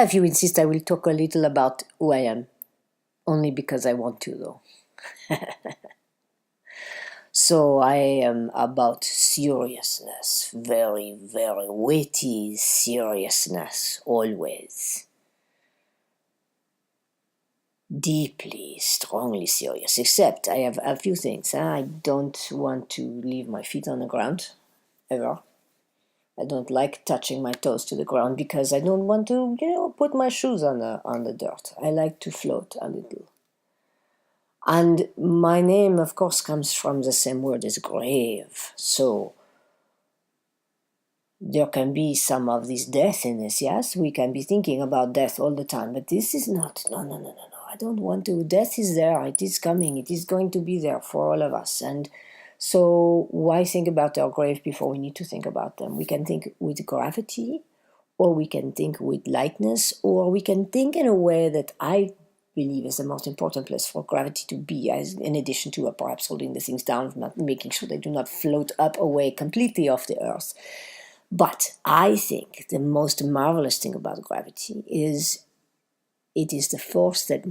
If you insist, I will talk a little about who I am. Only because I want to, though. So I am about seriousness. Very, very weighty seriousness, always. Deeply, strongly serious. Except I have a few things. I don't want to leave my feet on the ground, ever. I don't like touching my toes to the ground because I don't want to, put my shoes on the dirt. I like to float a little. And my name, of course, comes from the same word as grave. So there can be some of this death in this, yes? We can be thinking about death all the time, but this is not, no. I don't want to. Death is there. It is coming. It is going to be there for all of us. And so why think about our grave before we need to think about them? We can think with gravity, or we can think with lightness, or we can think in a way that I believe is the most important place for gravity to be, as in addition to perhaps holding the things down, not making sure they do not float up away completely off the earth. But I think the most marvelous thing about gravity is it is the force that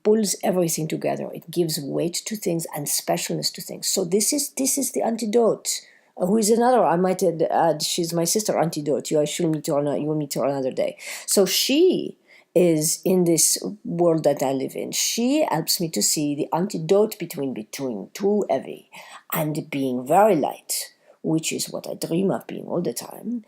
pulls everything together. It gives weight to things and specialness to things. So this is the antidote. Who is another? I might add, she's my sister, Antidote. You will meet her another day. So she is in this world that I live in. She helps me to see the antidote between too heavy and being very light, which is what I dream of being all the time.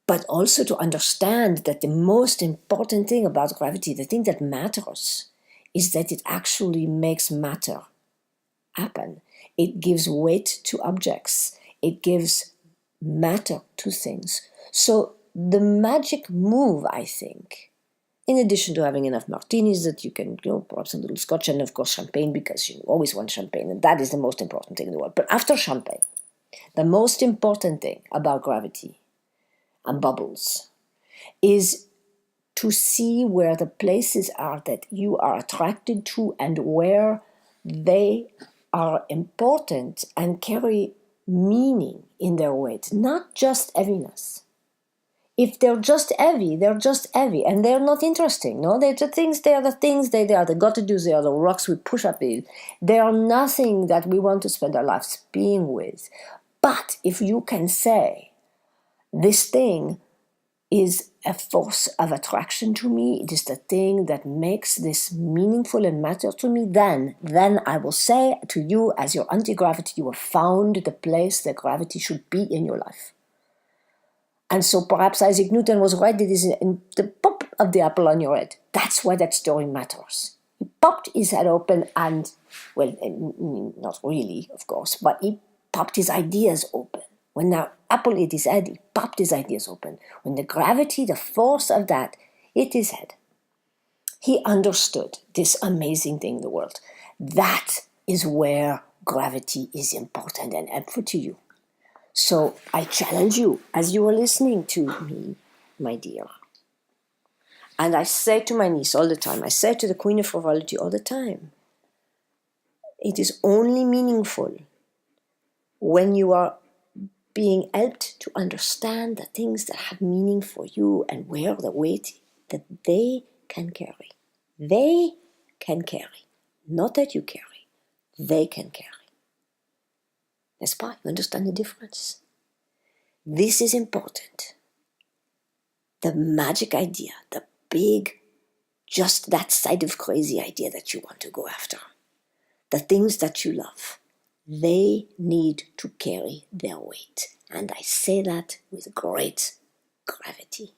But also to understand that the most important thing about gravity, the thing that matters, is that it actually makes matter happen. It gives weight to objects. It gives matter to things. So the magic move, I think, in addition to having enough martinis that you can, perhaps a little scotch and of course champagne, because you always want champagne, and that is the most important thing in the world. But after champagne, the most important thing about gravity and bubbles is to see where the places are that you are attracted to and where they are important and carry meaning in their weight, not just heaviness. If they're just heavy, and they're not interesting. No, they're the things, they are the got-to-dos, they are the rocks we push up in. They are nothing that we want to spend our lives being with. But if you can say, this thing is a force of attraction to me, it is the thing that makes this meaningful and matter to me, then I will say to you, as your anti-gravity, you have found the place that gravity should be in your life. And so perhaps Isaac Newton was right, it is in the pop of the apple on your head. That's why that story matters. He popped his head open and, well, not really, of course, but he popped his ideas open. When the apple hit his head, he popped his ideas open. When the gravity, the force of that hit his head, he understood this amazing thing in the world. That is where gravity is important and helpful to you. So I challenge you, as you are listening to me, my dear. And I say to my niece all the time, I say to the Queen of Frivolity all the time, it is only meaningful when you are being helped to understand the things that have meaning for you and where the weight that they can carry. They can carry. Not that you carry. They can carry. N'est-ce pas? You understand the difference? This is important. The magic idea, the big, just that side of crazy idea that you want to go after. The things that you love, they need to carry their weight. And I say that with great gravity.